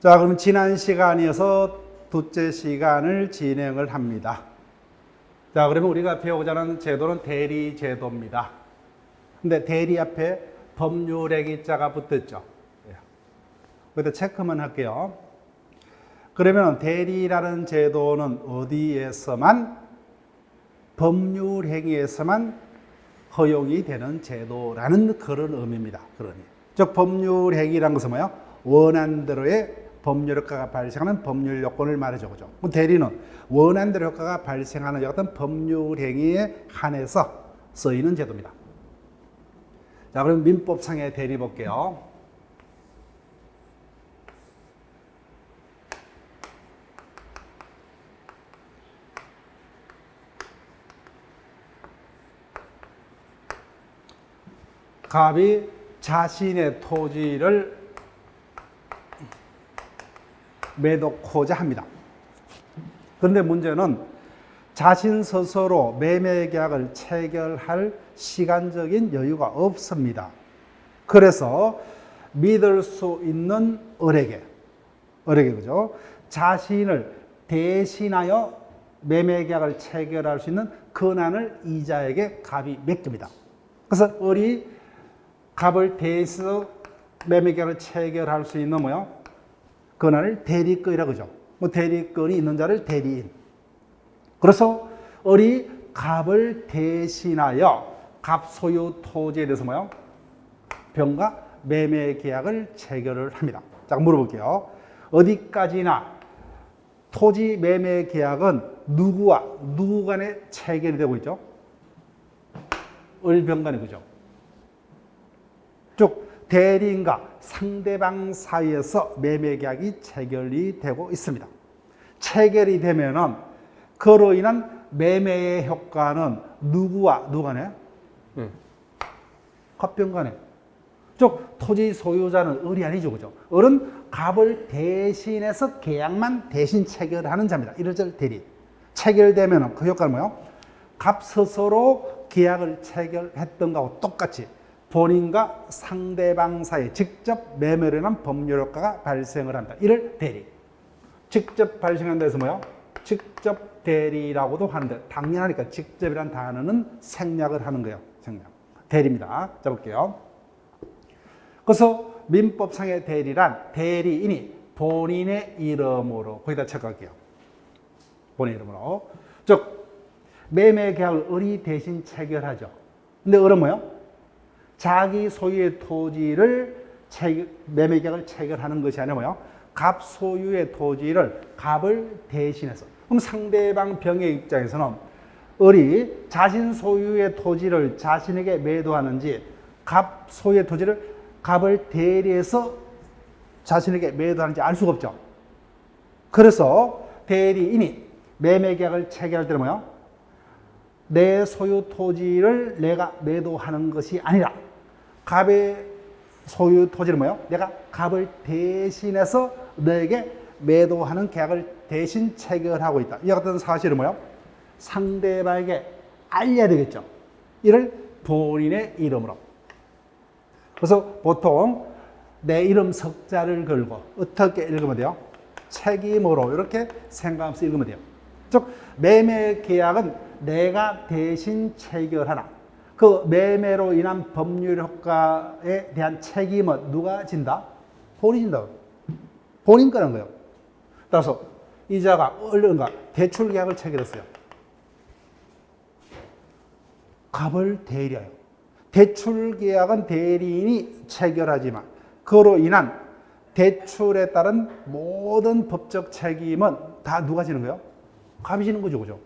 자, 그럼 지난 시간이어서 둘째 시간을 진행을 합니다. 자, 그러면 우리가 배우고자 하는 제도는 대리제도입니다. 근데 대리 앞에 법률행위자가 붙었죠. 여기다 체크만 할게요. 그러면 대리라는 제도는 어디에서만, 법률행위에서만 허용이 되는 제도라는 그런 의미입니다. 그러니. 즉, 법률행위라는 것은 뭐예요? 원한대로의 법률 효과가 발생하는 법률 요건을 말해줘. 그죠? 대리는 원한대로 효과가 발생하는 어떤 법률 행위에 한해서 쓰이는 제도입니다. 자, 그럼 민법상의 대리 볼게요. 갑이 자신의 토지를 매도코자 합니다. 그런데 문제는 자신 스스로 매매 계약을 체결할 시간적인 여유가 없습니다. 그래서 믿을 수 있는 을에게 그죠? 자신을 대신하여 매매 계약을 체결할 수 있는 권한을 이자에게 갑이 맡깁니다. 그래서 을이 갑을 대신해서 매매 계약을 체결할 수 있는 뭐요? 권한을 대리권이라고 그러죠. 대리권이 있는 자를 대리인. 그래서 을이 갑을 대신하여 갑 소유 토지에 대해서 뭐요? 병과 매매 계약을 체결을 합니다. 자, 물어볼게요. 어디까지나 토지 매매 계약은 누구와 누구 간에 체결이 되고 있죠? 을병 간에, 그죠? 즉 대리인과 상대방 사이에서 매매 계약이 체결이 되고 있습니다. 체결이 되면은 그로 인한 매매의 효과는 누구와 누구 간에? 갑병 간에. 즉 토지 소유자는 을이 아니죠, 그죠? 을은 갑을 대신해서 계약만 대신 체결하는 자입니다. 이래서 대리. 체결되면은 그 효과는 뭐예요? 갑 스스로 계약을 체결했던 거하고 똑같이 본인과 상대방 사이에 직접 매매로 인한 법률 효과가 발생을 한다. 이를 대리. 직접 발생한다 해서 뭐예요? 직접 대리라고도 하는데 당연하니까 직접이라는 단어는 생략을 하는 거예요. 생략. 대리입니다. 자, 볼게요. 그래서 민법상의 대리란 대리인이 본인의 이름으로, 거기다 체크할게요. 본인 이름으로. 즉 매매 계약을 을이 대신 체결하죠. 근데 을은 뭐예요? 자기 소유의 토지를 매매 계약을 체결하는 것이 아니라 뭐예요? 갑 소유의 토지를 갑을 대신해서. 그럼 상대방 병의 입장에서는 을이 자신 소유의 토지를 자신에게 매도하는지 갑 소유의 토지를 갑을 대리해서 자신에게 매도하는지 알 수가 없죠. 그래서 대리인이 매매 계약을 체결할 때는 뭐예요? 내 소유 토지를 내가 매도하는 것이 아니라 갑의 소유 토지는 뭐예요? 내가 갑을 대신해서 너에게 매도하는 계약을 대신 체결하고 있다. 이 같은 사실은 뭐예요? 상대방에게 알려야 되겠죠. 이를 본인의 이름으로. 그래서 보통 내 이름 석자를 걸고 어떻게 읽으면 돼요? 책임으로 이렇게 생각하면서 읽으면 돼요. 즉 매매 계약은 내가 대신 체결하나 그 매매로 인한 법률 효과에 대한 책임은 누가 진다? 본인이 진다. 본인 거라는 거예요. 따라서 이자가 얼른가 대출 계약을 체결했어요. 갑을 대리하여. 대출 계약은 대리인이 체결하지만 그로 인한 대출에 따른 모든 법적 책임은 다 누가 지는 거예요? 갑이 지는 거죠, 그죠?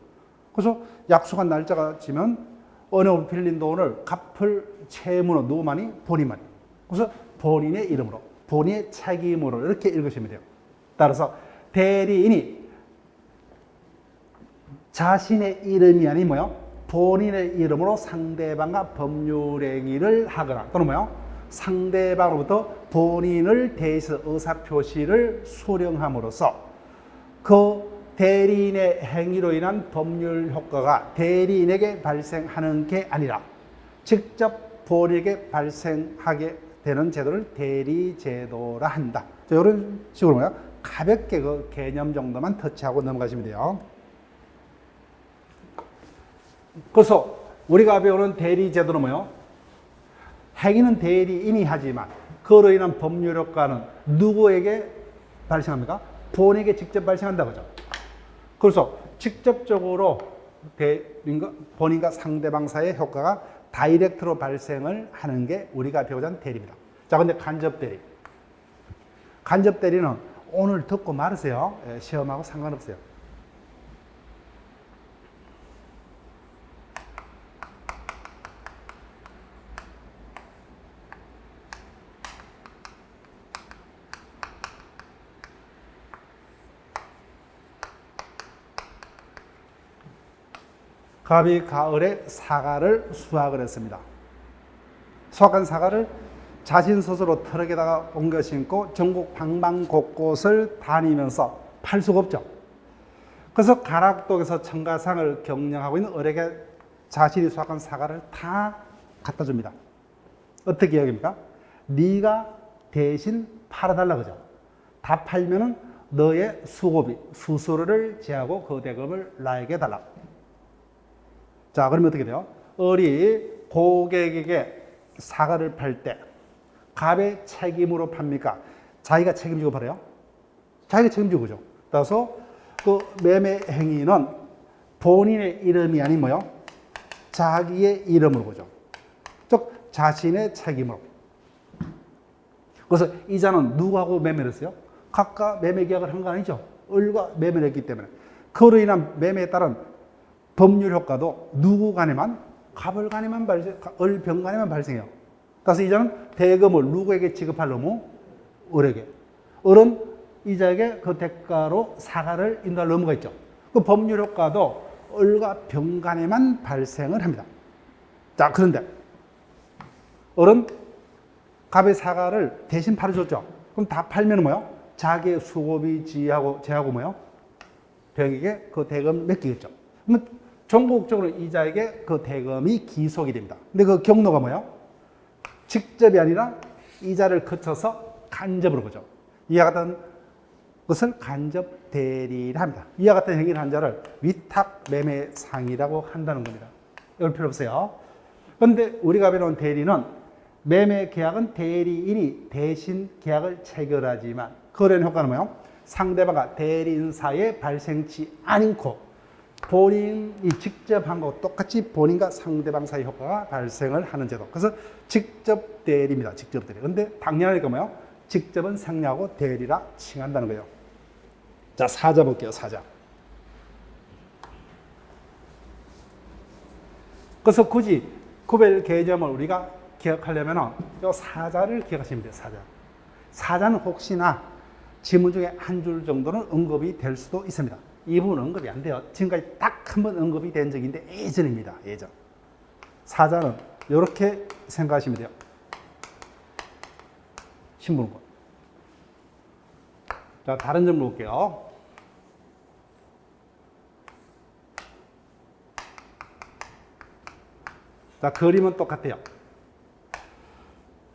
그래서 약속한 날짜가 지면 어느 빌린 돈을 갚을 채무는 누구만이? 본인만이. 그래서 본인의 이름으로, 본인의 책임으로 이렇게 읽으시면 돼요. 따라서 대리인이 자신의 이름이 아닌 뭐요? 본인의 이름으로 상대방과 법률행위를 하거나 또는 뭐요? 상대방으로부터 본인을 대해서 의사표시를 수령함으로써 그 대리인의 행위로 인한 법률 효과가 대리인에게 발생하는 게 아니라 직접 본인에게 발생하게 되는 제도를 대리제도라 한다. 이런 식으로 뭐야? 가볍게 그 개념 정도만 터치하고 넘어가시면 돼요. 그래서 우리가 배우는 대리제도는 뭐예요? 행위는 대리인이 하지만 그로 인한 법률 효과는 누구에게 발생합니까? 본인에게 직접 발생한다고 하죠. 그래서 직접적으로 본인과 상대방 사이의 효과가 다이렉트로 발생을 하는 게 우리가 배우자 하는 대리입니다. 자, 근데 간접 대리. 간접 대리는 오늘 듣고 말으세요. 시험하고 상관없어요. 갑이 가을에 사과를 수확을 했습니다. 수확한 사과를 자신 스스로 트럭에다가 옮겨 신고 전국 방방곳곳을 다니면서 팔 수가 없죠. 그래서 가락동에서 청가상을 경영하고 있는 을에게 자신이 수확한 사과를 다 갖다 줍니다. 어떻게 이야기입니까? 네가 대신 팔아달라 그죠. 다 팔면은 너의 수고비, 수수료를 제하고 그 대금을 나에게 달라. 자, 그러면 어떻게 돼요? 을이 고객에게 사과를 팔 때 갑의 책임으로 팝니까? 자기가 책임지고 팔아요? 자기가 책임지고 그죠. 따라서 그 매매 행위는 본인의 이름이 아닌 뭐요? 자기의 이름으로 보죠. 즉 자신의 책임으로. 그래서 이자는 누구하고 매매를 했어요? 각각 매매 계약을 한 거 아니죠. 을과 매매를 했기 때문에 그로 인한 매매에 따른 법률 효과도 누구 간에만, 갑을 간에만 을, 병 간에만 발생해요. 따라서 이자는 대금을 누구에게 지급할 놈은 을에게. 을은 이자에게 그 대가로 사과를 인도할 의무가 있죠. 그 법률 효과도 을과 병 간에만 발생을 합니다. 자, 그런데 을은 갑의 사과를 대신 팔아줬죠. 그럼 다 팔면 뭐요? 자기의 수고비 제하고 뭐요? 병에게 그 대금 맡기겠죠. 그러면 전국적으로 이자에게 그 대금이 기속이 됩니다. 근데 그 경로가 뭐예요? 직접이 아니라 이자를 거쳐서 간접으로 보죠. 이와 같은 것을 간접 대리를 합니다. 이와 같은 행위를 한 자를 위탁 매매상이라고 한다는 겁니다. 이럴 필요 없어요. 그런데 우리가 배우는 대리는 매매 계약은 대리인이 대신 계약을 체결하지만 거래 효과는 뭐예요? 상대방과 대리인사에 발생치 않고 본인이 직접 한 거하고 똑같이 본인과 상대방 사이 효과가 발생을 하는 제도. 그래서 직접 대리입니다. 직접 대리. 근데 당연하니까 뭐예요? 직접은 생략하고 대리라 칭한다는 거예요. 자, 사자 볼게요. 사자. 그래서 굳이 구별 개념을 우리가 기억하려면 이 사자를 기억하시면 돼요. 사자. 사자는 혹시나 지문 중에 한 줄 정도는 언급이 될 수도 있습니다. 이 부분은 언급이 안 돼요. 지금까지 딱 한 번 언급이 된 적인데 예전입니다. 예전. 사자는 이렇게 생각하시면 돼요. 신분권. 자, 다른 점 볼게요. 자, 그림은 똑같아요.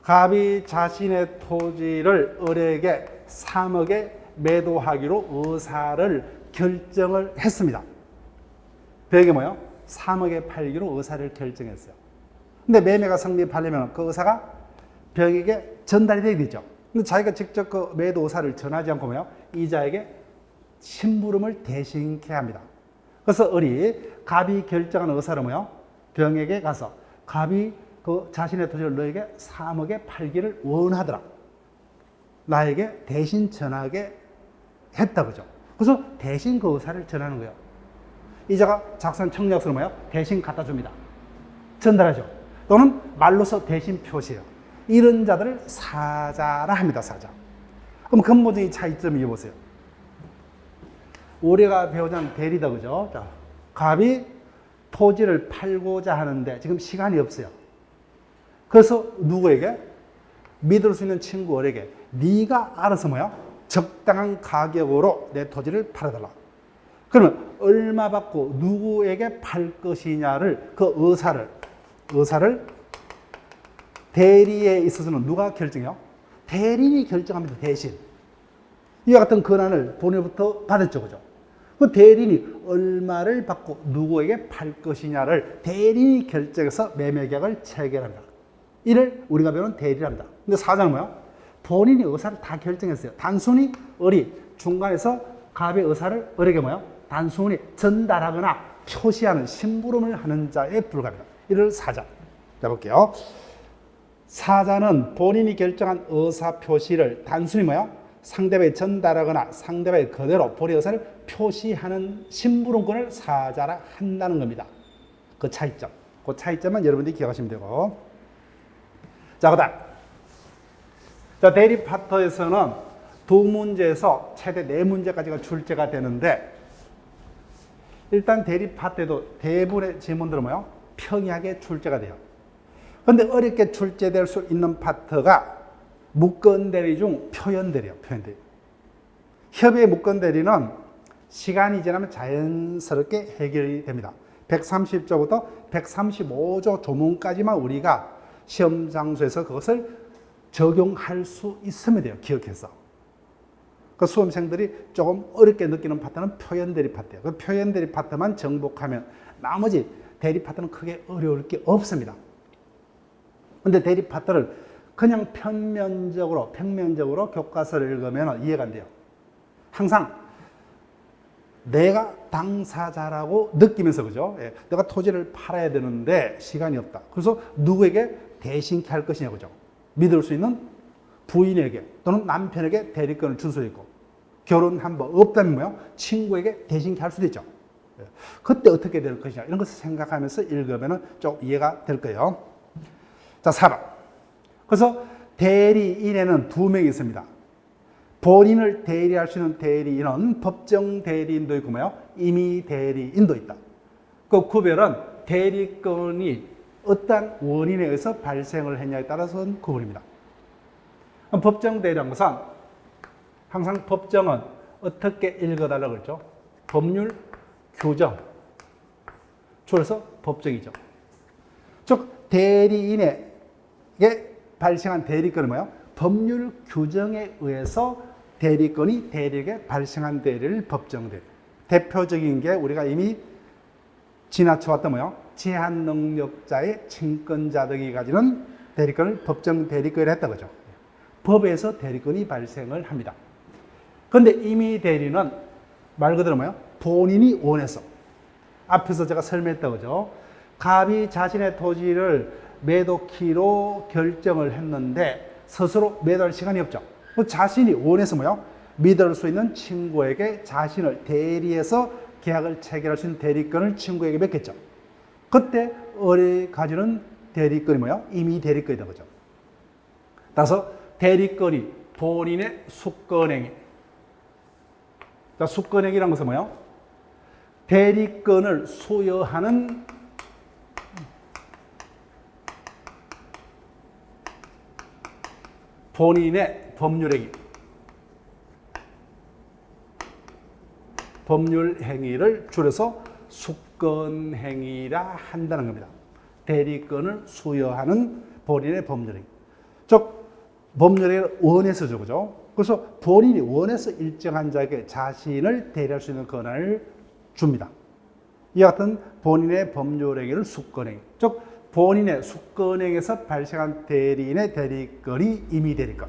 갑이 자신의 토지를 을에게 3억에 매도하기로 의사를 결정을 했습니다. 벽이 뭐예요? 3억에 팔기로 의사를 결정했어요. 근데 매매가 성립하려면 그 의사가 벽에게 전달이 되게 되죠. 근데 자기가 직접 그 매도 의사를 전하지 않고 뭐예요? 이자에게 심부름을 대신케 합니다. 그래서 을이 갑이 결정한 의사를 뭐예요? 병에게 가서 갑이 그 자신의 토지를 너에게 3억에 팔기를 원하더라. 나에게 대신 전하게 했다 그죠. 그래서 대신 그 의사를 전하는 거예요. 이자가 작성 청약서를 뭐예요? 대신 갖다 줍니다. 전달하죠. 또는 말로서 대신 표시해요. 이런 자들을 사자라 합니다. 사자. 그럼 근본적인 차이점이 보세요. 우리가 배우자는 대리다 그죠. 자, 갑이 토지를 팔고자 하는데 지금 시간이 없어요. 그래서 누구에게? 믿을 수 있는 친구 을에게 네가 알아서 뭐야? 적당한 가격으로 내 토지를 팔아달라. 그러면 얼마 받고 누구에게 팔 것이냐를 그 의사를 대리에 있어서는 누가 결정해요? 대리인이 결정합니다. 대신. 이와 같은 권한을 본인부터 받았죠. 그죠? 그 대리인이 얼마를 받고 누구에게 팔 것이냐를 대리인이 결정해서 매매계약을 체결합니다. 이를 우리가 배우는 대리랍니다. 근데 사장은 뭐야? 본인이 의사를 다 결정했어요. 단순히 을이 중간에서 갑의 의사를 을에게 뭐야? 단순히 전달하거나 표시하는 심부름을 하는 자에 불과합니다. 이를 사자. 자, 볼게요. 사자는 본인이 결정한 의사 표시를 단순히 뭐야? 상대방에 전달하거나 상대방이 그대로 본인의 의사를 표시하는 심부름권을 사자라 한다는 겁니다. 그 차이점. 그 차이점만 여러분들이 기억하시면 되고. 자, 그 다음. 자, 대리 파트에서는 두 문제에서 최대 네 문제까지가 출제가 되는데, 일단 대리 파트에도 대부분의 질문들은 뭐예요? 평이하게 출제가 돼요. 근데 어렵게 출제될 수 있는 파트가 무건 대리 중 표현 대리예요. 표현 대리. 협의의 무건 대리는 시간이 지나면 자연스럽게 해결이 됩니다. 130조부터 135조 조문까지만 우리가 시험 장소에서 그것을 적용할 수 있으면 돼요. 기억해서. 그 수험생들이 조금 어렵게 느끼는 파트는 표현 대리 파트예요. 그 표현 대리 파트만 정복하면 나머지 대리 파트는 크게 어려울 게 없습니다. 근데 대리 파트를 그냥 평면적으로 교과서를 읽으면 이해가 안 돼요. 항상 내가 당사자라고 느끼면서, 그죠? 예, 내가 토지를 팔아야 되는데 시간이 없다. 그래서 누구에게 대신 할 것이냐, 그죠? 믿을 수 있는 부인에게 또는 남편에게 대리권을 줄 수도 있고, 결혼한 법 없다면 뭐요? 친구에게 대신 할 수도 있죠. 예, 그때 어떻게 될 것이냐, 이런 것을 생각하면서 읽으면 좀 이해가 될 거예요. 자, 4번. 그래서 대리인에는 두 명이 있습니다. 본인을 대리할 수 있는 대리인은 법정 대리인도 있고 뭐요? 임의 대리인도 있다. 그 구별은 대리권이 어떠한 원인에 의해서 발생을 했냐에 따라서 구분입니다. 법정 대리란 것은 항상 법정은 어떻게 읽어달라고 그랬죠? 법률, 규정, 줄여서 법정이죠. 즉 대리인에게 발생한 대리권은 뭐예요? 법률 규정에 의해서 대리권이 대리에게 발생한 대리를 법정 대리. 대표적인 게 우리가 이미 지나쳐왔던 뭐예요? 제한 능력자의 친권자 등이 가지는 대리권을 법정 대리권이라 했다 그죠? 법에서 대리권이 발생을 합니다. 그런데 임의 대리는 말 그대로 뭐예요? 본인이 원해서. 앞에서 제가 설명했다 그죠? 갑이 자신의 토지를 매도키로 결정을 했는데 스스로 매도할 시간이 없죠. 자신이 원해서 뭐요? 믿을 수 있는 친구에게 자신을 대리해서 계약을 체결할 수 있는 대리권을 친구에게 맡겼죠. 그때 을이 가지는 대리권이 뭐요? 임의 대리권이다 그죠. 따라서 대리권이 본인의 수권행위. 자, 수권행위라는 것은 뭐요? 대리권을 수여하는 본인의 법률행위. 법률행위를 줄여서 수권행위라 한다는 겁니다. 대리권을 수여하는 본인의 법률행위. 즉, 법률행위를 원해서죠. 그죠? 그래서 본인이 원해서 일정한 자에게 자신을 대리할 수 있는 권한을 줍니다. 이와 같은 본인의 법률행위를 수권행위. 즉, 본인의 수권행위에서 발생한 대리인의 대리권이 임의 대리권.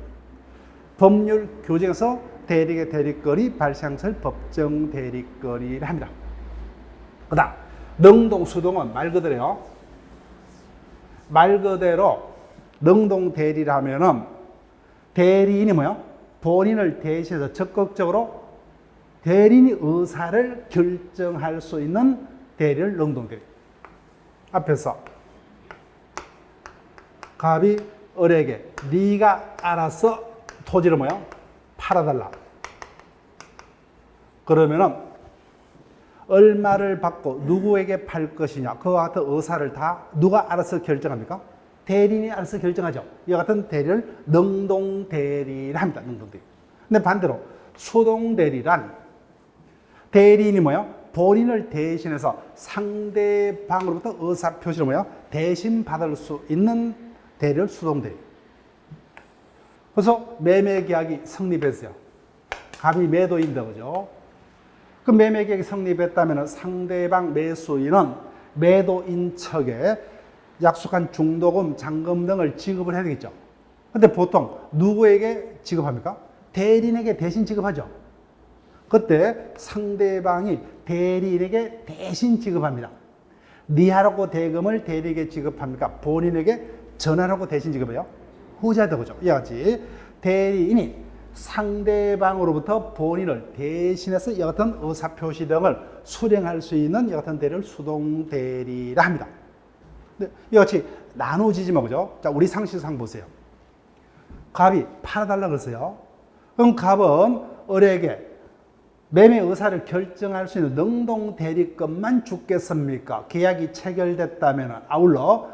법률 규정에서 대리의 대리권이 발생한 것을 법정 대리권이라 합니다. 그 다음, 능동, 수동은 말 그대로요. 말 그대로 능동 대리라 하면은 대리인이 뭐요? 본인을 대신해서 적극적으로 대리인의 의사를 결정할 수 있는 대리를 능동 대리. 앞에서 갑이 을에게 네가 알아서 토지를 뭐야? 팔아달라. 그러면은 얼마를 받고 누구에게 팔 것이냐, 그와 같은 의사를 다 누가 알아서 결정합니까? 대리인이 알아서 결정하죠. 이와 같은 대리를 능동 대리라 합니다. 능동 대리. 근데 반대로 수동 대리란 대리인이 뭐야? 본인을 대신해서 상대방으로부터 의사 표시를 뭐야? 대신 받을 수 있는 대리를 수동 대리. 그래서 매매 계약이 성립했어요. 갑이 매도인다, 그죠? 그 매매 계약이 성립했다면 상대방 매수인은 매도인 측에 약속한 중도금, 잔금 등을 지급을 해야 되겠죠. 근데 보통 누구에게 지급합니까? 대리인에게 대신 지급하죠. 그때 상대방이 대리인에게 대신 지급합니다. 니하라고 대금을 대리에게 지급합니까? 본인에게 전하라고 대신 지급해요? 후자도 그죠. 이와 같이 대리인이 상대방으로부터 본인을 대신해서 이와 같은 의사표시 등을 수령할 수 있는 이와 같은 대리를 수동대리라 합니다. 이와 같이 나누어지지만 그죠? 자, 우리 상식상 보세요. 갑이 팔아달라 그랬어요. 그럼 갑은 을에게 매매 의사를 결정할 수 있는 능동대리권만 주겠습니까? 계약이 체결됐다면 아울러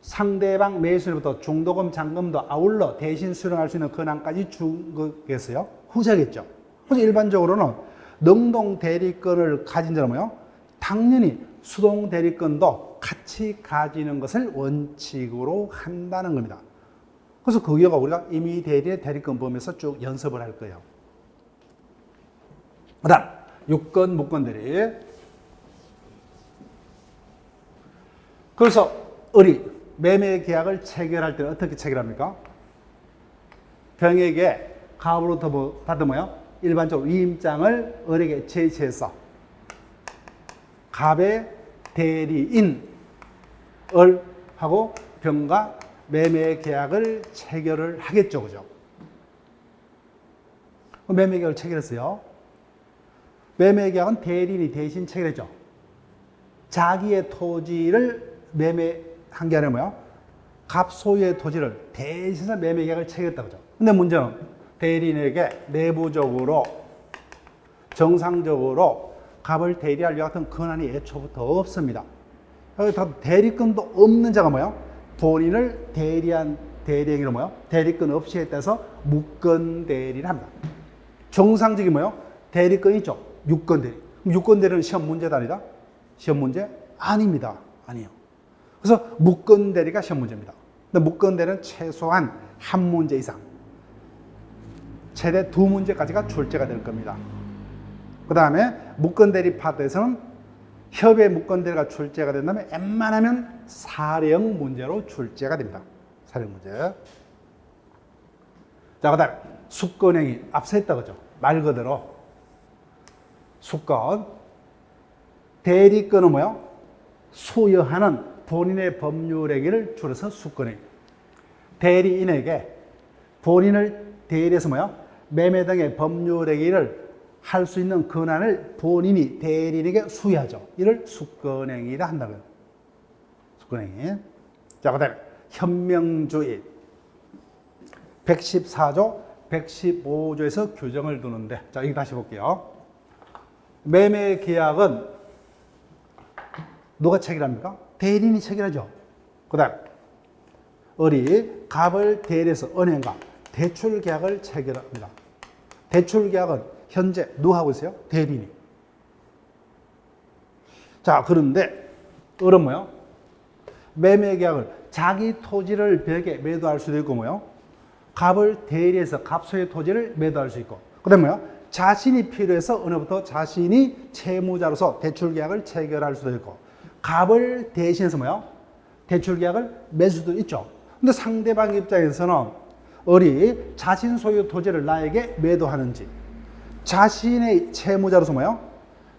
상대방 매수인부터 중도금, 잔금도 아울러 대신 수령할 수 있는 권한까지 주겠어요? 후자겠죠. 그래서 일반적으로는 능동대리권을 가진 자는 뭐요? 당연히 수동대리권도 같이 가지는 것을 원칙으로 한다는 겁니다. 그래서 그 경우가 우리가 임의대리의 대리권 범위에서 쭉 연습을 할 거예요. 그 다음, 유권, 무권대리. 그래서 을이 매매 계약을 체결할 때는 어떻게 체결합니까? 병에게 갑으로부터 받은 뭐요? 일반적으로 위임장을 을에게 제시해서 갑의 대리인 을하고 병과 매매 계약을 체결을 하겠죠, 그죠? 매매 계약을 체결했어요. 매매 계약은 대리인이 대신 체결했죠. 자기의 토지를 매매한 게 아니라 뭐야? 갑 소유의 토지를 대신해서 매매 계약을 체결했다, 그죠? 근데 문제는 대리인에게 내부적으로 정상적으로 갑을 대리할 같은 권한이 애초부터 없습니다. 대리권도 없는 자가 뭐야? 본인을 대리한 대리행위로 뭐요? 대리권 없이 했다서 무권 대리를 합니다. 정상적인 뭐요? 대리권이 있죠. 유권 대리. 유권 대리는 시험 문제다 아니다? 시험 문제? 아닙니다. 아니에요. 그래서 무권 대리가 시험 문제입니다. 근데 무권 대리는 최소한 한 문제 이상, 최대 두 문제까지가 출제가 될 겁니다. 그 다음에 무권 대리 파트에서는 협의 무권 대리가 출제가 된다면 웬만하면 사령 문제로 출제가 됩니다. 사령 문제. 자, 그 다음에 수권행위. 앞서 했다 그죠? 말 그대로 수권. 대리권은 뭐요? 수여하는 본인의 법률행위를 줄여서 수권행위. 대리인에게 본인을 대리해서 뭐요? 매매 등의 법률행위를 할 수 있는 권한을 본인이 대리인에게 수여하죠. 이를 수권행위라 한다고요. 수권행위. 자, 그 다음에 현명주의. 114조, 115조에서 규정을 두는데, 자, 이거 다시 볼게요. 매매 계약은 누가 체결합니까? 대리인이 체결하죠. 그 다음, 을이 갑을 대리해서 은행과 대출 계약을 체결합니다. 대출 계약은 현재 누가 하고 있어요? 대리인이. 자, 그런데 을은 뭐요? 매매 계약을 자기 토지를 벽에 매도할 수도 있고 뭐요? 갑을 대리해서 갑소의 토지를 매도할 수 있고, 그 다음에 뭐요? 자신이 필요해서 어느부터 자신이 채무자로서 대출 계약을 체결할 수도 있고, 갑을 대신해서 뭐요? 대출 계약을 맺을 수도 있죠. 근데 상대방 입장에서는 을이 자신 소유 토지를 나에게 매도하는지, 자신의 채무자로서 뭐요?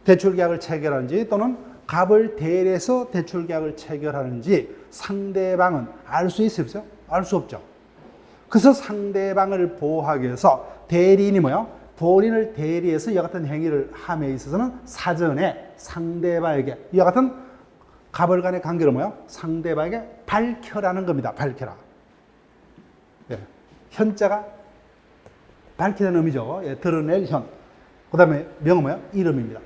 대출 계약을 체결하는지, 또는 갑을 대리해서 대출 계약을 체결하는지 상대방은 알 수 있어요? 알 수 없죠. 그래서 상대방을 보호하기 위해서 대리인이 뭐요? 본인을 대리해서 이와 같은 행위를 함에 있어서는 사전에 상대방에게 이와 같은 갑을 간의 관계를 뭐요? 상대방에게 밝혀라는 겁니다. 밝혀라. 예. 현자가 밝히는 의미죠. 예, 드러낼 현. 그 다음에 명은 뭐야? 이름입니다.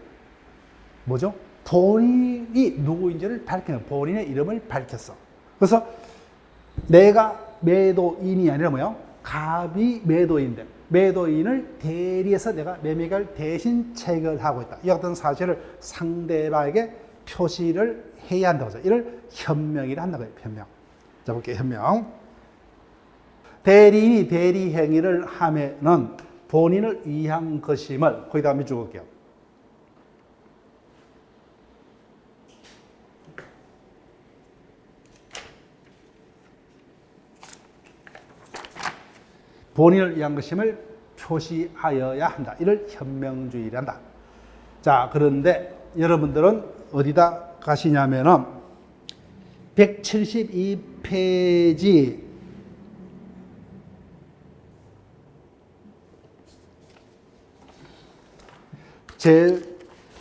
뭐죠? 본인이 누구인지를 밝히는, 본인의 이름을 밝혔어. 그래서 내가 매도인이 아니라 뭐야? 갑이 매도인인데, 매도인을 대리해서 내가 매매를 대신 체결하고 있다. 이 같은 사실을 상대방에게 표시를 해야 한다고 해서 이를 현명이라 한다고 해요. 현명. 자, 볼게요. 현명. 대리인이 대리 행위를 하면은 본인을 위한 것임을 거기다 밑줄 그을게요. 본인을 위한 것임을 표시하여야 한다. 이를 현명주의란다. 자, 그런데 여러분들은 어디다 가시냐면은 172페이지 제일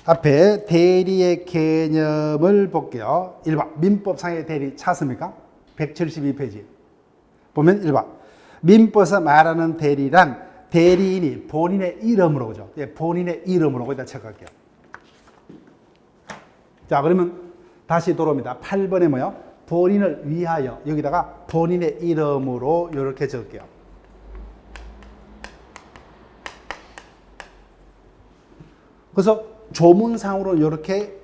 앞에 대리의 개념을 볼게요. 1번 민법상의 대리 찾습니까? 172페이지 보면 1번 민법에서 말하는 대리란 대리인이 본인의 이름으로 그죠? 예, 본인의 이름으로 거기다 체크할게요. 자, 그러면 다시 돌아옵니다. 8번에 뭐요? 본인을 위하여 여기다가 본인의 이름으로 이렇게 적을게요. 그래서 조문상으로 이렇게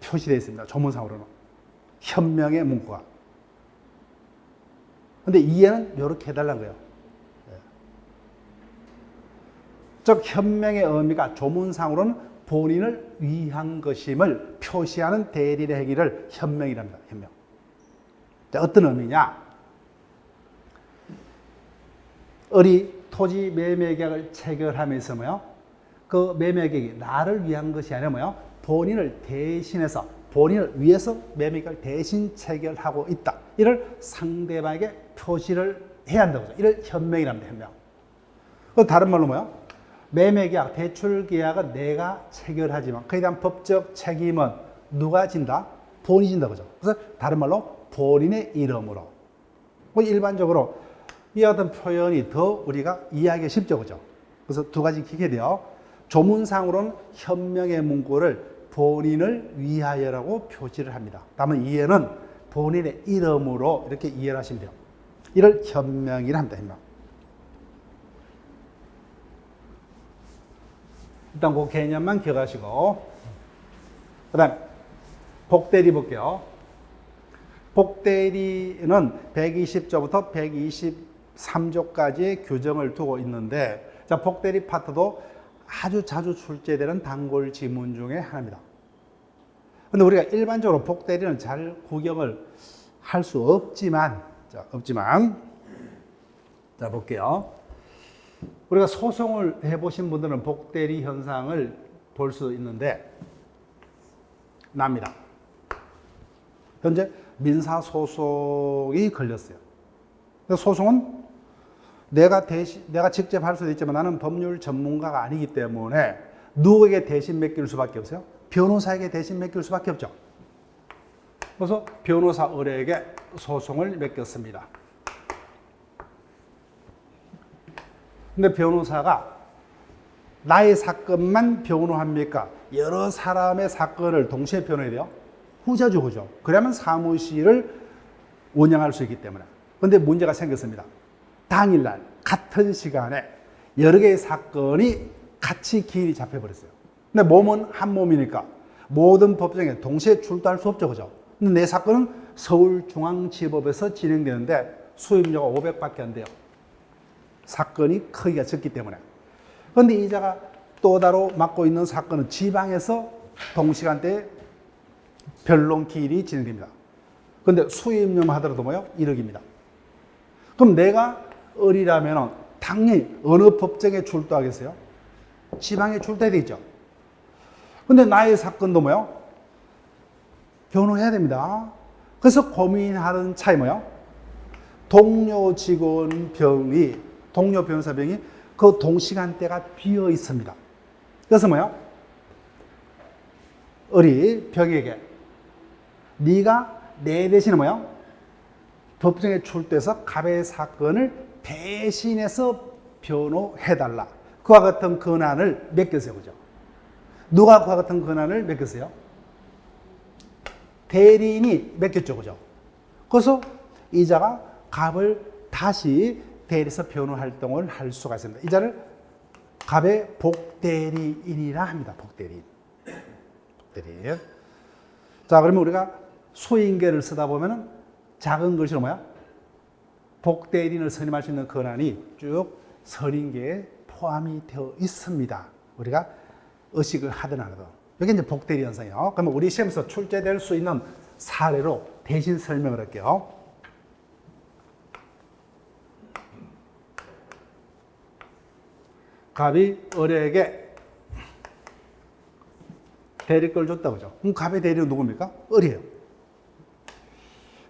표시되어 있습니다. 조문상으로는 현명의 문구가. 근데 이해는 이렇게 해달라는 거예요. 즉 현명의 의미가 조문상으로는 본인을 위한 것임을 표시하는 대리의 행위를 현명이랍니다. 현명. 자, 어떤 의미냐? 을이 토지 매매 계약을 체결하면서 뭐요? 그 매매 계약이 나를 위한 것이 아니라 뭐요? 본인을 대신해서 본인을 위해서 매매 계약을 대신 체결하고 있다. 이를 상대방에게 표시를 해야 한다고 하죠. 이를 현명이랍니다. 현명. 다른 말로 뭐요? 매매계약, 대출계약은 내가 체결하지만 그에 대한 법적 책임은 누가 진다? 본인이 진다. 그죠? 그래서 다른 말로 본인의 이름으로. 일반적으로 이와 같은 표현이 더 우리가 이해하기 쉽죠. 그죠? 그래서 두 가지 기억해야 돼요. 조문상으로는 현명의 문구를 본인을 위하여라고 표시를 합니다. 다만 이해는 본인의 이름으로 이렇게 이해를 하시면 돼요. 이를 현명이라 합니다. 현명. 일단 그 개념만 기억하시고 그 다음 복대리 볼게요. 복대리는 120조부터 123조까지의 규정을 두고 있는데 자, 복대리 파트도 아주 자주 출제되는 단골 지문 중에 하나입니다. 근데 우리가 일반적으로 복대리는 잘 구경을 할 수 없지만 자, 볼게요. 우리가 소송을 해보신 분들은 복대리 현상을 볼 수 있는데 납니다. 현재 민사소송이 걸렸어요. 소송은 내가 직접 할 수도 있지만 나는 법률 전문가가 아니기 때문에 누구에게 대신 맡길 수밖에 없어요? 변호사에게 대신 맡길 수밖에 없죠. 그래서 변호사 을에게 소송을 맡겼습니다. 근데 변호사가 나의 사건만 변호합니까? 여러 사람의 사건을 동시에 변호해야 돼요? 후자죠, 그죠? 그러면 사무실을 운영할 수 있기 때문에. 근데 문제가 생겼습니다. 당일날, 같은 시간에 여러 개의 사건이 같이 기일이 잡혀버렸어요. 근데 몸은 한 몸이니까 모든 법정에 동시에 출두할 수 없죠, 그죠? 근데 내 사건은 서울중앙지법에서 진행되는데 수임료가 500밖에 안 돼요. 사건이 크기가 적기 때문에. 그런데 이자가 또 따로 맡고 있는 사건은 지방에서 동시간대에 변론 기일이 진행됩니다. 그런데 수임료만 하더라도 뭐요? 1억입니다. 그럼 내가 을이라면 당연히 어느 법정에 출두하겠어요? 지방에 출두해야 되죠. 근데 나의 사건도 뭐요? 변호해야 됩니다. 그래서 고민하는 차이 뭐요? 동료 직원 병이 동료 변호사 병이 그 동시간대가 비어 있습니다. 그래서 뭐요? 을이 병에게 네가 내 대신에 뭐요? 법정에 출두해서 갑의 사건을 대신해서 변호해달라. 그와 같은 권한을 맡겼어요. 그죠? 누가 그와 같은 권한을 맡겼어요? 대리인이 맡겼죠. 그죠? 그래서 이자가 갑을 다시 대리해서 변호 활동을 할 수가 있습니다. 이자를 갑의 복대리인이라 합니다. 복대리인. 자, 그러면 우리가 수인계를 쓰다 보면은 작은 글씨로 뭐야? 복대리인을 선임할 수 있는 권한이 쭉 선인계에 포함이 되어 있습니다. 우리가 의식을 하든 안 하든. 이게 이제 복대리 현상이에요. 그러면 우리 시험에서 출제될 수 있는 사례로 대신 설명을 할게요. 갑이 을에게 대리권을 줬다고 하죠. 그럼 갑의 대리는 누굽니까? 을이에요.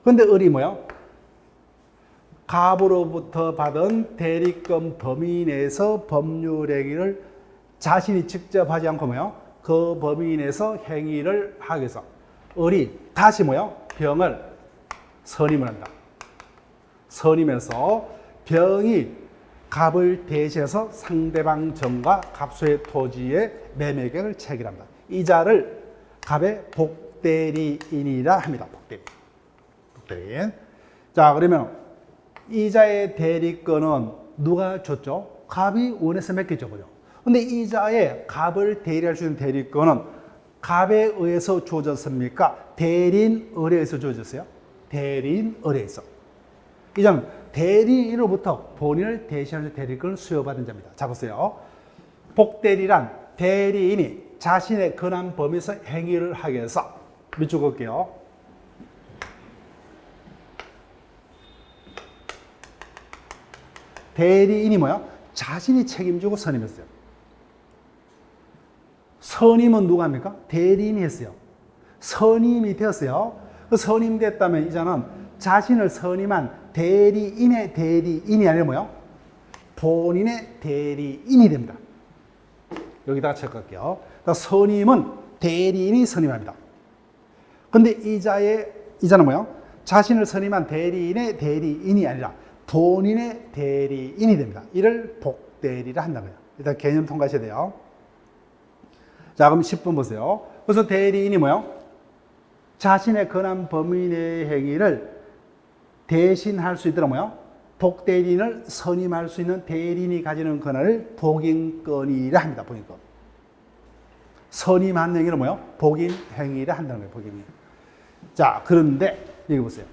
근데 을이 뭐야? 갑으로부터 받은 대리권 범위 내에서 법률 행위를 자신이 직접 하지 않고 뭐요? 그 범위 내에서 행위를 하기 위해서 을이 다시 뭐요? 병을 선임을 한다. 선임해서 병이 갑을 대신해서 상대방 정과 갑소의 토지의 매매 계약을 체결합니다. 이자를 갑의 복대리인이라 합니다. 복대리인. 자, 그러면 이자의 대리권은 누가 줬죠? 갑이 원해서 맺겠죠, 그죠? 근데 이자에 갑을 대리할 수 있는 대리권은 갑에 의해서 주어졌습니까? 대리인 을에 의해서 주어졌어요? 대리인 을에 의해서. 이자는 대리인으로부터 본인을 대신하는 대리권을 수여받은 자입니다. 자, 보세요. 복대리란 대리인이 자신의 권한 범위에서 행위를 하기 위해서 밑줄 그을게요. 대리인이 뭐야? 자신이 책임지고 선임했어요. 선임은 누가 합니까? 대리인이 했어요. 선임이 되었어요. 그 선임됐다면 이자는 자신을 선임한 대리인의 대리인이 아니라 뭐요? 본인의 대리인이 됩니다. 여기다가 체크할게요. 선임은 대리인이 선임합니다. 근데 이자는 뭐요? 자신을 선임한 대리인의 대리인이 아니라 본인의 대리인이 됩니다. 이를 복대리라 한다고요. 일단 개념 통과하셔야 돼요. 자, 그럼 10번 보세요. 그래서 대리인이 뭐요? 자신의 권한 범위 내의 행위를 대신할 수 있도록 뭐요? 복대리인을 선임할 수 있는 대리인이 가지는 권한을 복인권이라 합니다. 복인권. 선임한 행위를 뭐요? 복인행위라 한다는 거예요. 복인행위. 자, 그런데 여기 보세요.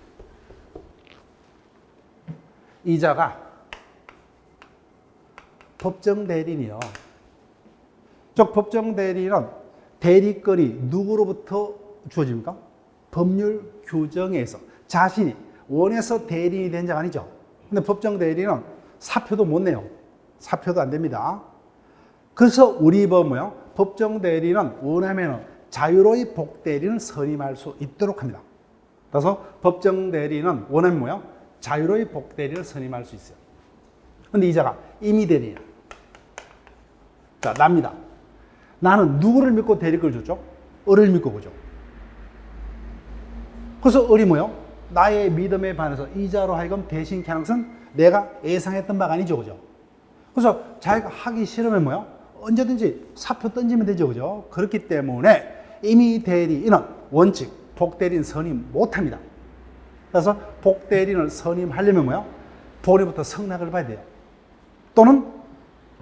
이자가 법정 대리인이요. 즉 법정 대리인은 대리권이 누구로부터 주어집니까? 법률 규정에 의해서 자신이 원해서 대리인이 된 자가 아니죠. 근데 법정 대리인은 사표도 못 내요. 사표도 안 됩니다. 그래서 우리 법 뭐요? 법정 대리인은 원하면 자유로이 복대리인을 선임할 수 있도록 합니다. 그래서 법정 대리인은 원하면 뭐요? 자유로이 복대리인을 선임할 수 있어요. 근데 이자가 임의 대리인. 자, 납니다. 나는 누구를 믿고 대리권을 줬죠? 을을 믿고 그죠. 그래서 을이 뭐요? 나의 믿음에 반해서 이자로 하여금 대신 가능성 내가 예상했던 바가 아니죠, 그죠? 그래서 자기가 하기 싫으면 뭐요? 언제든지 사표 던지면 되죠, 그죠? 그렇기 때문에 임의 대리인은 원칙 복대리인 선임 못합니다. 그래서 복대리인을 선임하려면 뭐요? 본인부터 성낙을 받아야 돼요. 또는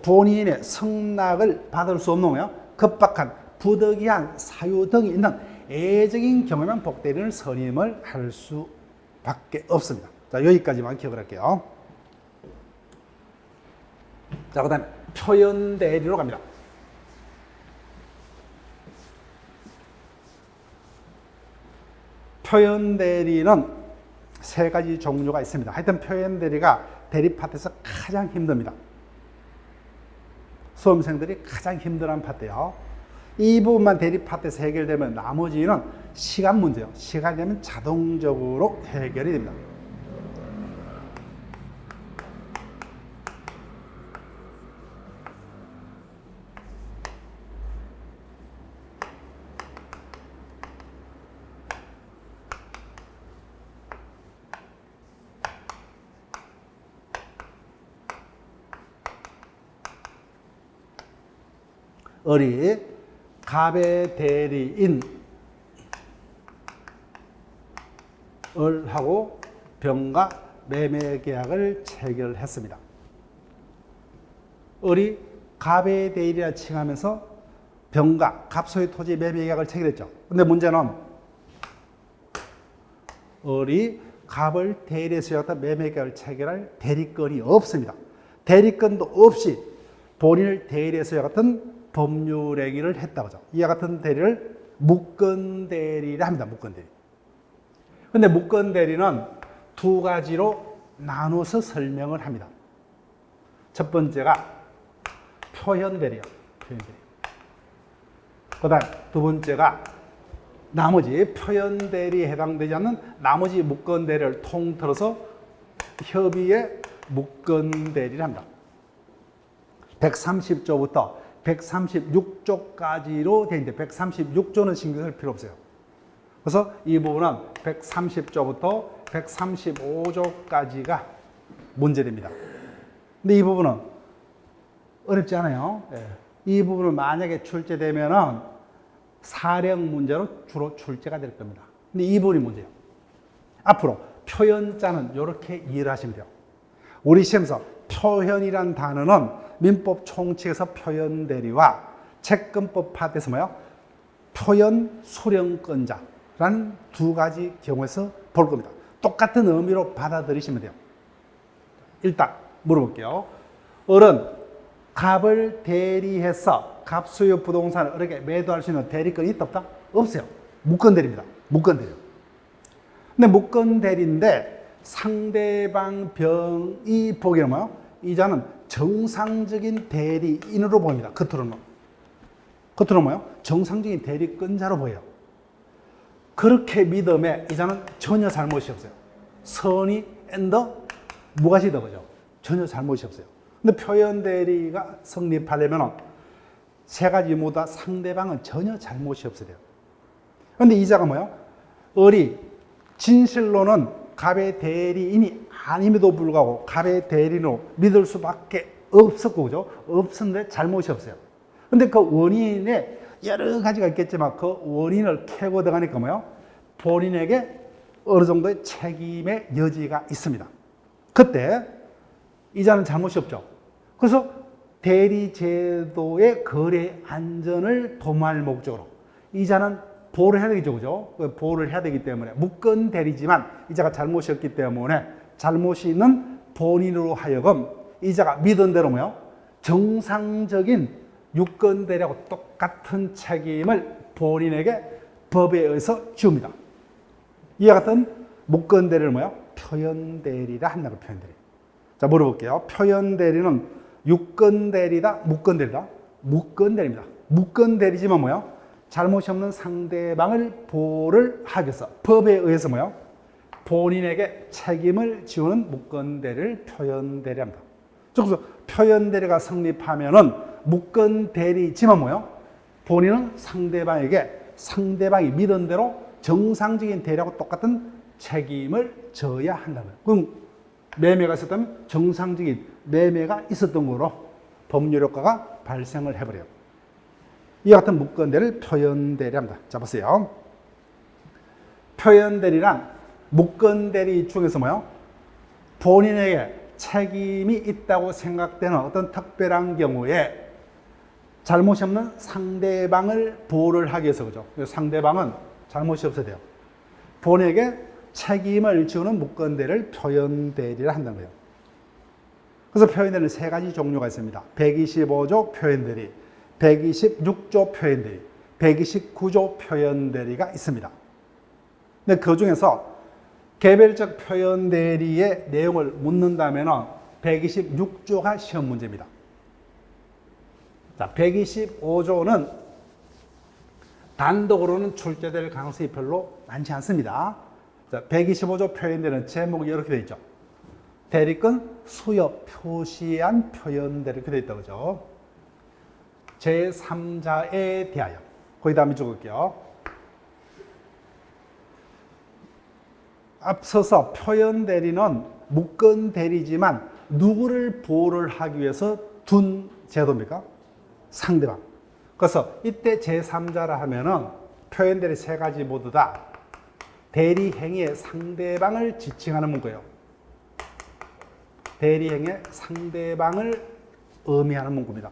본인의 성낙을 받을 수 없는 뭐요? 급박한 부득이한 사유 등이 있는 예외적인 경우에만 복대리인을 선임을 할 수밖에 없습니다. 자, 여기까지만 기억을 할게요. 자, 그 다음에 표현대리로 갑니다. 표현대리는 세 가지 종류가 있습니다. 하여튼 표현대리가 대리 파트에서 가장 힘듭니다. 수험생들이 가장 힘들어하는 파트예요. 이 부분만 대리 파트에서 해결되면 나머지는 시간 문제예요. 시간이 되면 자동적으로 해결이 됩니다. 을이 갑의 대리인 을하고 병과 매매 계약을 체결했습니다. 을이 갑의 대리라 칭하면서 병과 갑소의 토지 매매 계약을 체결했죠. 근데 문제는 을이 갑을 대리해서 매매 계약을 체결할 대리권이 없습니다. 대리권도 없이 본인을 대리해서 이와 같은 법률 행위를 했다고 하죠. 이와 같은 대리를 무건대리라 합니다. 무건대리. 근데 무건대리는 두 가지로 나눠서 설명을 합니다. 첫 번째가 표현대리요. 표현대리. 그 다음 두 번째가 나머지 표현대리에 해당되지 않는 나머지 무건대리를 통틀어서 협의의 무건대리를 합니다. 130조부터 136조까지로 되어 있는데 136조는 신경 쓸 필요 없어요. 그래서 이 부분은 130조부터 135조까지가 문제됩니다. 근데 이 부분은 어렵지 않아요. 이 부분을 만약에 출제되면은 사령 문제로 주로 출제가 될 겁니다. 근데 이 부분이 문제예요. 앞으로 표현자는 이렇게 이해를 하시면 돼요. 우리 시험에서 표현이란 단어는 민법 총칙에서 표현대리와 채권법 파트에서 뭐요? 표현 수령권자라는 두 가지 경우에서 볼 겁니다. 똑같은 의미로 받아들이시면 돼요. 일단 물어볼게요. 어른, 갑을 대리해서 갑수요 부동산을 어렵게 매도할 수 있는 대리권이 있다 없다? 없어요. 무건대리입니다. 무건대리. 근데 무건대리인데 상대방 병이 보기에는 뭐요? 이자는 정상적인 대리인으로 보입니다. 겉으로는. 겉으로는 뭐요? 정상적인 대리권자로 보여요. 그렇게 믿음에 이자는 전혀 잘못이 없어요. 선의 앤더 무가시더 거죠. 전혀 잘못이 없어요. 근데 표현 대리가 성립하려면 세 가지 모두 다 상대방은 전혀 잘못이 없어야 돼요. 그런데 이자가 뭐예요? 을이 진실로는 갑의 대리인이 아님에도 불구하고 갑의 대리인으로 믿을 수밖에 없었고, 그죠? 없었는데 잘못이 없어요. 근데 그 원인에 여러 가지가 있겠지만 그 원인을 캐고 들어가니까 뭐예요? 본인에게 어느 정도의 책임의 여지가 있습니다. 그때 이자는 잘못이 없죠. 그래서 대리제도의 거래 안전을 도모할 목적으로 이자는 보호를 해야 되겠죠. 그죠? 보호를 해야 되기 때문에 무건 대리지만 이자가 잘못이 없기 때문에 잘못이 있는 본인으로 하여금 이자가 믿은 대로 뭐요? 정상적인 유권 대리하고 똑같은 책임을 본인에게 법에 의해서 지웁니다. 이와 같은 무건 대리를 뭐요? 표현 대리라 한다고 표현 대리. 자, 물어볼게요. 표현 대리는 유권 대리다, 무권 대리다? 무권 대리입니다. 무권 대리지만 뭐요? 잘못이 없는 상대방을 보호를 하기 위해서 법에 의해서 뭐요? 본인에게 책임을 지우는 무권 대리를 표현 대리합니다. 그래서 표현 대리가 성립하면은 무권 대리지만 뭐요? 본인은 상대방에게 상대방이 믿은 대로 정상적인 대리하고 똑같은 책임을 져야 한다는 거예요. 그럼 매매가 있었다면 정상적인 매매가 있었던 거로 법률 효과가 발생을 해버려요. 이와 같은 무건대리를 표현대리합니다. 자, 보세요. 표현대리란 무건대리 중에서 뭐요? 본인에게 책임이 있다고 생각되는 어떤 특별한 경우에 잘못이 없는 상대방을 보호를 하기 위해서, 그죠? 상대방은 잘못이 없어야 돼요. 본인에게 책임을 지우는 무건대리를 표현대리를 한다는 거예요. 그래서 표현대리는 세 가지 종류가 있습니다. 125조 표현대리, 126조 표현대리, 129조 표현대리가 있습니다. 근데 그 중에서 개별적 표현대리의 내용을 묻는다면 126조가 시험 문제입니다. 자, 125조는 단독으로는 출제될 가능성이 별로 많지 않습니다. 자, 125조 표현대리는 제목이 이렇게 되어 있죠. 대리권 수여 표시한 표현대리 이렇게 되어 있다고 그죠? 제3자에 대하여. 거기다 한번 적을게요. 앞서서 표현대리는 무건대리지만 누구를 보호를 하기 위해서 둔 제도입니까? 상대방. 그래서 이때 제3자라 하면은 표현대리 세 가지 모두 다 대리행위의 상대방을 지칭하는 문구예요. 대리행위의 상대방을 의미하는 문구입니다.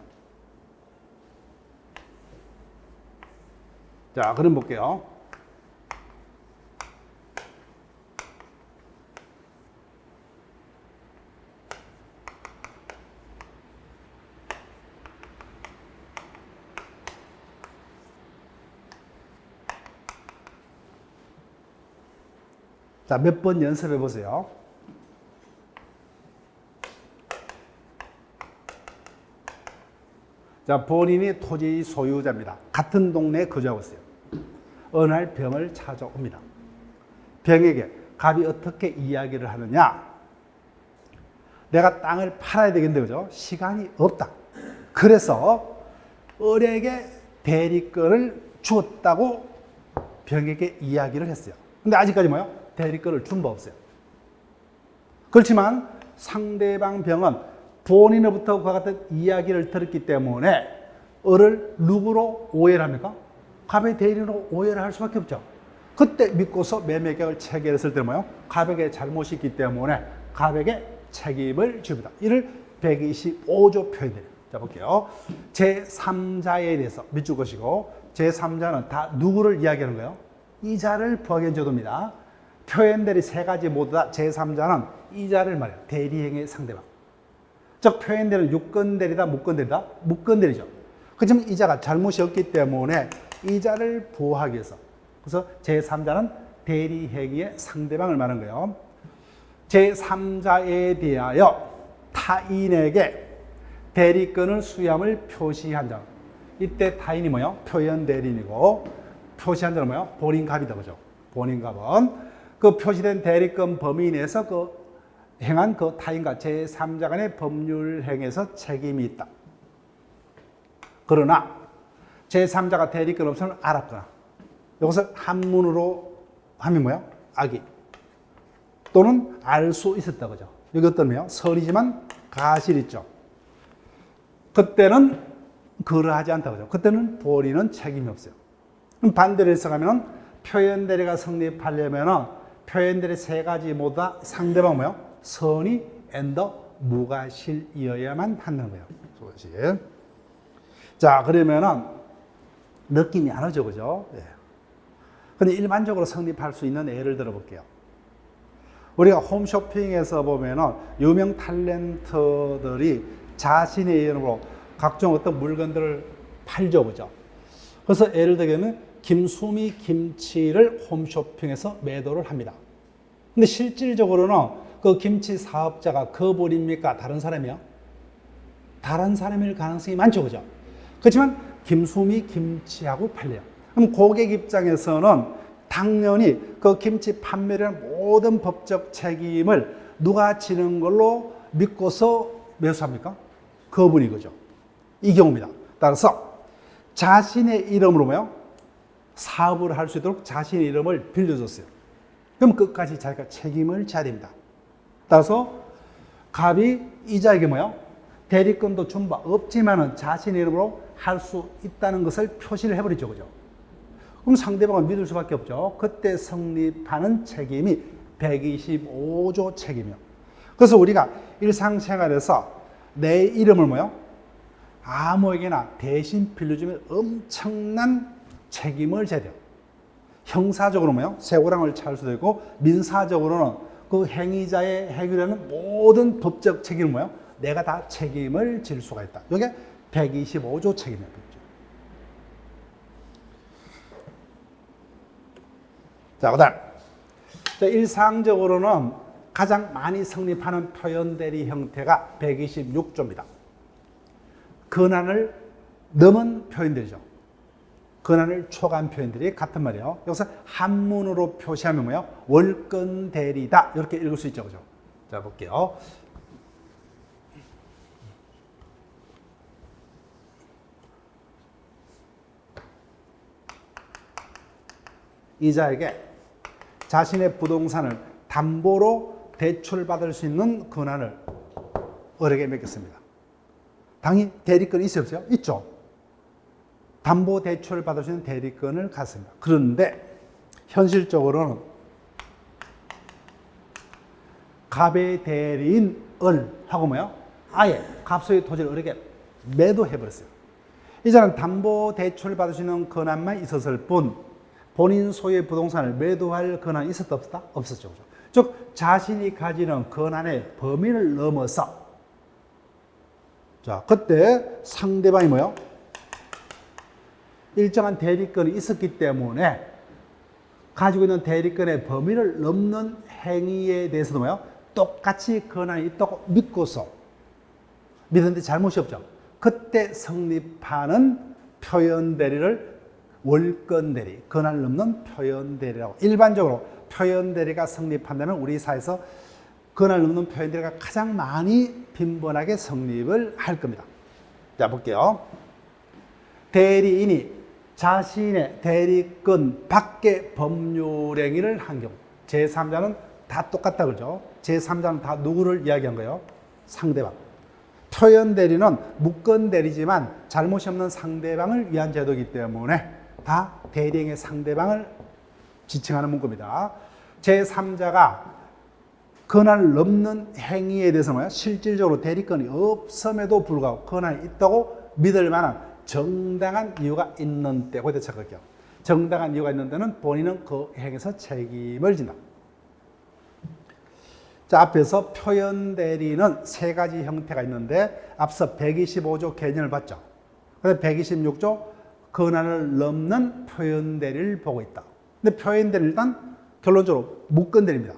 자, 그럼 볼게요. 자, 몇 번 연습해 보세요. 자, 본인이 토지 소유자입니다. 같은 동네에 거주하고 있어요. 어느 날 병을 찾아옵니다. 병에게 갑이 어떻게 이야기를 하느냐? 내가 땅을 팔아야 되겠는데, 그죠? 시간이 없다. 그래서 을에게 대리권을 주었다고 병에게 이야기를 했어요. 근데 아직까지 뭐요? 대리권을 준 바 없어요. 그렇지만 상대방 병은 본인으로부터 그와 같은 이야기를 들었기 때문에 을을 누구로 오해를 합니까? 갑의 대리인으로 오해를 할 수밖에 없죠. 그때 믿고서 매매계약을 체결했을 때 뭐요? 갑에게 잘못이 있기 때문에 갑에게 책임을 줍니다. 이를 125조 표현돼요. 자, 볼게요. 제3자에 대해서 밑줄 것이고, 제3자는 다 누구를 이야기하는 거예요? 이자를 부하게 제도입니다. 표현들이 세 가지 모두 다 제3자는 이자를 말해요. 대리행의 상대방. 즉, 표현들은 유권대리다, 무권대리다? 무권대리죠. 그렇지만 이자가 잘못이 없기 때문에 이자를 보호하기 위해서. 그래서 제3자는 대리행위의 상대방을 말하는 거예요. 제3자에 대하여 타인에게 대리권을 수여함을 표시한 자. 이때 타인이 뭐요? 표현 대리인이고, 표시한 자는 뭐요? 본인갑이다, 그죠? 본인갑은 그 표시된 대리권 범위 내에서 그 행한 그 타인과 제3자 간의 법률 행위에서 책임이 있다. 그러나 제3자가 대리권 없으면 알았거나, 이것을 한문으로 하면 뭐야? 악의. 또는 알 수 있었다, 그죠? 여기 어떤 뭐요? 설이지만 가실 있죠. 그때는 그러하지 않다, 그죠? 그때는 본인은 책임이 없어요. 그럼 반대로 해석하면 표현 대리가 성립하려면 표현 대리 세 가지 모두 다 상대방 뭐요? 선의 앤더 무과실이어야만 한다는 거예요. 소실. 자, 그러면은 느낌이 안 오죠, 그죠? 예. 근데 일반적으로 성립할 수 있는 예를 들어 볼게요. 우리가 홈쇼핑에서 보면은 유명 탤런트들이 자신의 이름으로 각종 어떤 물건들을 팔죠, 그죠? 그래서 예를 들면 김수미 김치를 홈쇼핑에서 매도를 합니다. 근데 실질적으로는 그 김치 사업자가 그분입니까? 다른 사람이요? 다른 사람일 가능성이 많죠, 그죠? 그렇지만 김수미 김치하고 팔려요. 그럼 고객 입장에서는 당연히 그 김치 판매를 모든 법적 책임을 누가 지는 걸로 믿고서 매수합니까? 그분이, 그죠? 이 경우입니다. 따라서 자신의 이름으로 뭐요? 사업을 할 수 있도록 자신의 이름을 빌려줬어요. 그럼 끝까지 자기가 책임을 져야 됩니다. 따라서 갑이 이자에게 뭐요? 대리권도 준 바 없지만은 자신의 이름으로 할 수 있다는 것을 표시를 해버리죠, 그죠? 그럼 상대방은 믿을 수밖에 없죠. 그때 성립하는 책임이 125조 책임이요. 그래서 우리가 일상생활에서 내 이름을 뭐요? 아무에게나 대신 빌려주면 엄청난 책임을 져야 돼요. 형사적으로 뭐요? 쇠고랑을 찰 수도 있고, 민사적으로는 그 행위자의 행위라는 모든 법적 책임을 뭐요? 내가 다 책임을 질 수가 있다. 이게 125조 책임이에요. 자, 그 다음. 일상적으로는 가장 많이 성립하는 표현 대리 형태가 126조입니다. 권한을 넘은 표현들이죠. 권한을 초과한 표현들이 같은 말이에요. 여기서 한문으로 표시하면 뭐예요? 월권 대리다. 이렇게 읽을 수 있죠, 그죠? 자, 볼게요. 이자에게 자신의 부동산을 담보로 대출받을 수 있는 권한을 을에게 맡겼습니다. 당연히 대리권이 있어요, 없어요? 있죠. 담보 대출을 받을 수 있는 대리권을 갖습니다. 그런데 현실적으로는 갑의 대리인 을하고 뭐요? 아예 갑소의 토지를 을에게 매도해버렸어요. 이자는 담보 대출을 받을 수 있는 권한만 있었을 뿐 본인 소유의 부동산을 매도할 권한이 있었다, 없었다? 없었죠. 그렇죠? 즉 자신이 가지는 권한의 범위를 넘어서, 자, 그때 상대방이 뭐요? 일정한 대리권이 있었기 때문에 가지고 있는 대리권의 범위를 넘는 행위에 대해서도 뭐요? 똑같이 권한이 있다고 믿고서 믿었는데 잘못이 없죠. 그때 성립하는 표현 대리를 월권 대리, 권한을 넘는 표현 대리라고. 일반적으로 표현 대리가 성립한다면 우리 사회에서 권한을 넘는 표현 대리가 가장 많이 빈번하게 성립을 할 겁니다. 자, 볼게요. 대리인이 자신의 대리권 밖의 법률 행위를 한 경우, 제3자는 다 똑같다 그러죠. 제3자는 다 누구를 이야기한 거예요? 상대방. 표현 대리는 무권 대리지만 잘못이 없는 상대방을 위한 제도이기 때문에 다 대리행의 상대방을 지칭하는 문구입니다. 제3자가 권한을 넘는 행위에 대해서는 실질적으로 대리권이 없음에도 불구하고 권한이 있다고 믿을 만한 정당한 이유가 있는 때, 거기다 착각해요. 정당한 이유가 있는 때는 본인은 그 행위에서 책임을 진다. 자, 앞에서 표현 대리는 세 가지 형태가 있는데 앞서 125조 개념을 봤죠. 그래서 126조 권한을 넘는 표현 대리를 보고 있다. 근데 표현 대리는 일단 결론적으로 무권 대리입니다.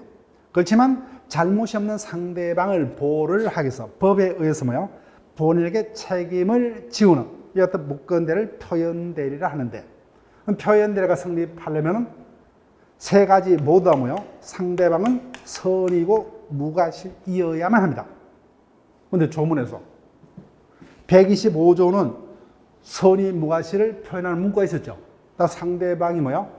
그렇지만 잘못이 없는 상대방을 보호를 하기 위해서 법에 의해서 뭐요? 본인에게 책임을 지우는 이 어떤 무권 대리를 표현 대리라 하는데, 표현 대리가 성립하려면 세 가지 모두 다 뭐요? 상대방은 선이고 무과실이어야만 합니다. 그런데 조문에서 125조는 선이 무과실을 표현하는 문구가 있었죠. 상대방이 뭐요?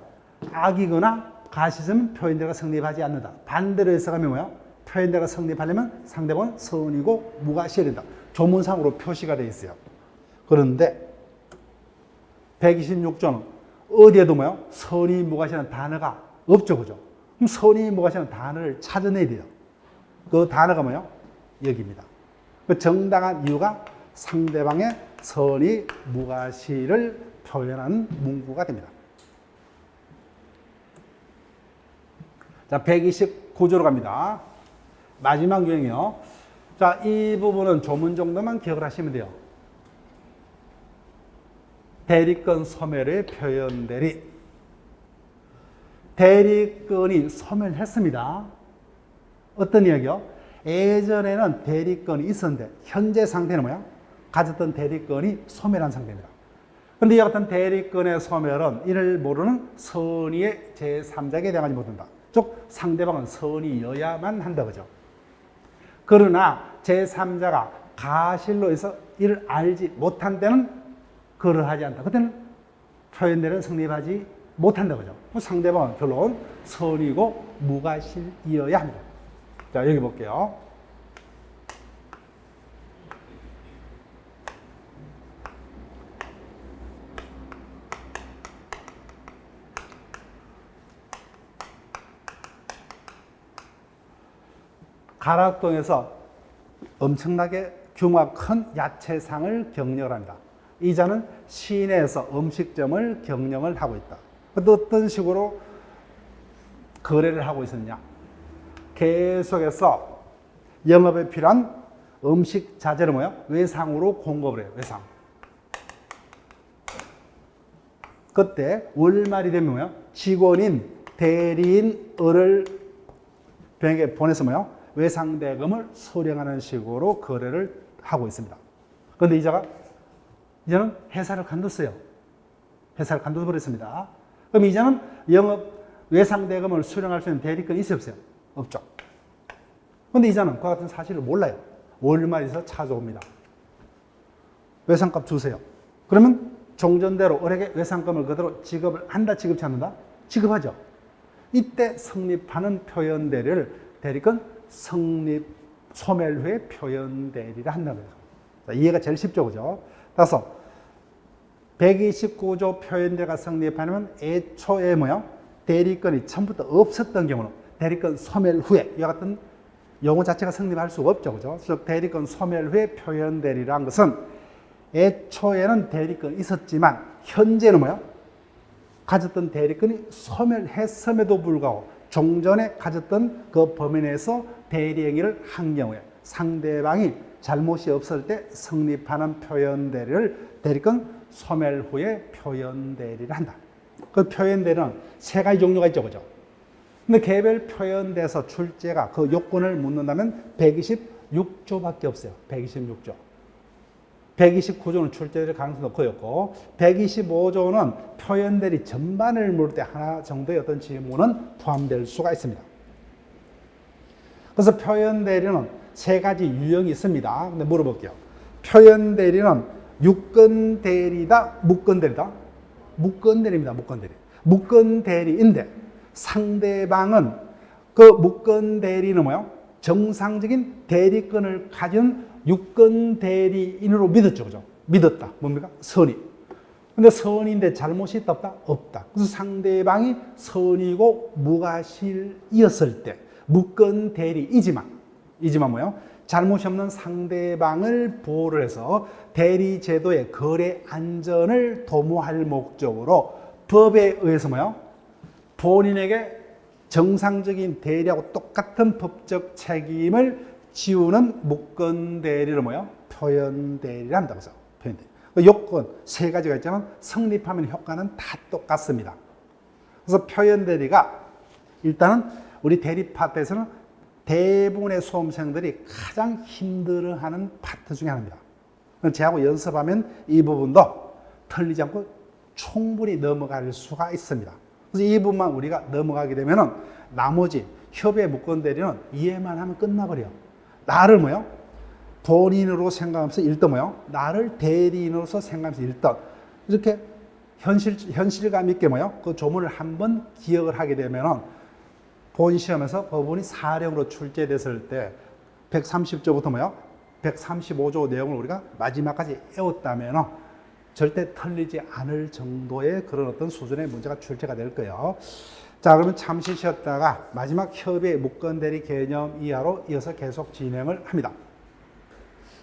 악이거나 가시점 표현대가 성립하지 않는다. 반대로 해석하면 뭐요? 표현대가 성립하려면 상대방은 선이고 무과실이어야 된다. 조문상으로 표시가 되어 있어요. 그런데 126조는 어디에도 뭐요? 선이 무과실이라는 단어가 없죠, 그죠? 그럼 선이 무과실이라는 단어를 찾아내야 돼요. 그 단어가 뭐요? 여기입니다. 그 정당한 이유가 상대방의 선이 무과실을 표현하는 문구가 됩니다. 자, 129조로 갑니다. 마지막 유형이요. 자, 이 부분은 조문 정도만 기억을 하시면 돼요. 대리권 소멸의 표현 대리. 대리권이 소멸했습니다. 어떤 이야기요? 예전에는 대리권이 있었는데 현재 상태는 뭐야? 가졌던 대리권이 소멸한 상태입니다. 그런데 이 같은 대리권의 소멸은 이를 모르는 선의의 제3자에게 해당하지 못한다. 즉 상대방은 선의여야만 한다 그죠. 그러나 제3자가 가실로 해서 이를 알지 못한 때는 그러하지 않다. 그때는 표현대리는 성립하지 못한다 그죠. 상대방은 결론 선의고 무과실이어야 합니다. 자, 여기 볼게요. 가락동에서 엄청나게 규모가 큰 야채상을 경영을 합니다. 이자는 시내에서 음식점을 경영을 하고 있다. 어떤 식으로 거래를 하고 있었냐? 계속해서 영업에 필요한 음식 자재를 뭐야? 외상으로 공급을 해요. 외상. 그때 월말이 되면 뭐야? 직원인 대리인을 병에게 보내서 뭐야? 외상 대금을 수령하는 식으로 거래를 하고 있습니다. 그런데 이제는 회사를 간뒀어요. 회사를 간둬버렸습니다. 그럼 이제는 영업 외상 대금을 수령할 수 있는 대리권이 있어요, 없어요? 없죠. 그런데 이제는 그와 같은 사실을 몰라요. 월말에서 찾아옵니다. 외상값 주세요. 그러면 종전대로 을에게 외상금을 그대로 지급을 한다, 지급치 않는다? 지급하죠. 이때 성립하는 표현 대리를 대리권 성립 소멸 후에 표현 대리를 한다는 거죠. 이해가 제일 쉽죠, 그죠? 따라서 129조 표현 대리가 성립하려면 애초에 뭐요? 대리권이 처음부터 없었던 경우는 대리권 소멸 후에 이와 같은 용어 자체가 성립할 수가 없죠, 그죠? 즉 대리권 소멸 후에 표현 대리라는 것은 애초에는 대리권이 있었지만 현재는 뭐요? 가졌던 대리권이 소멸했음에도 불구하고 종전에 가졌던 그 범위 내에서 대리행위를 한 경우에 상대방이 잘못이 없을 때 성립하는 표현 대리를 대리권 소멸 후에 표현 대리를 한다. 그 표현대리는 세 가지 종류가 있죠, 그죠? 근데 개별 표현대에서 출제가 그 요건을 묻는다면 126조밖에 없어요. 126조. 129조는 출제될 가능성이 높고였고, 125조는 표현대리 전반을 물을 때 하나 정도의 어떤 질문은 포함될 수가 있습니다. 그래서 표현대리는 세 가지 유형이 있습니다. 근데 물어볼게요. 표현대리는 유권대리다, 묵건대리다? 묵건대리입니다, 묵건대리. 묵건대리인데, 상대방은 그 묵건대리는 뭐요? 정상적인 대리권을 가진 유권대리인으로 믿었죠, 그죠? 믿었다. 뭡니까? 선의. 근데 선의인데 잘못이 있다, 없다? 없다. 그래서 상대방이 선의고 무과실이었을 때, 묵건대리이지만 뭐요? 잘못이 없는 상대방을 보호를 해서 대리제도의 거래 안전을 도모할 목적으로 법에 의해서 뭐요? 본인에게 정상적인 대리하고 똑같은 법적 책임을 지우는 묵건대리를 뭐요? 표현대리란다. 그래서 표현대리. 요건 세 가지가 있지만 성립하면 효과는 다 똑같습니다. 그래서 표현대리가 일단은 우리 대리 파트에서는 대부분의 수험생들이 가장 힘들어하는 파트 중에 하나입니다. 저하고 연습하면 이 부분도 틀리지 않고 충분히 넘어갈 수가 있습니다. 그래서 이 부분만 우리가 넘어가게 되면은 나머지 협의 묵건대리는 이해만 하면 끝나버려요. 나를 뭐요? 본인으로 생각하면서 1등 뭐요? 나를 대리인으로서 생각하면서 1등. 이렇게 현실감 있게 뭐요? 그 조문을 한번 기억을 하게 되면은 본 시험에서 법원이 사령으로 출제됐을 때 130조부터 뭐요? 135조 내용을 우리가 마지막까지 외웠다면은 절대 틀리지 않을 정도의 그런 어떤 수준의 문제가 출제가 될 거예요. 자, 그러면 잠시 쉬었다가 마지막 협의 묵건대리 개념 이하로 이어서 계속 진행을 합니다.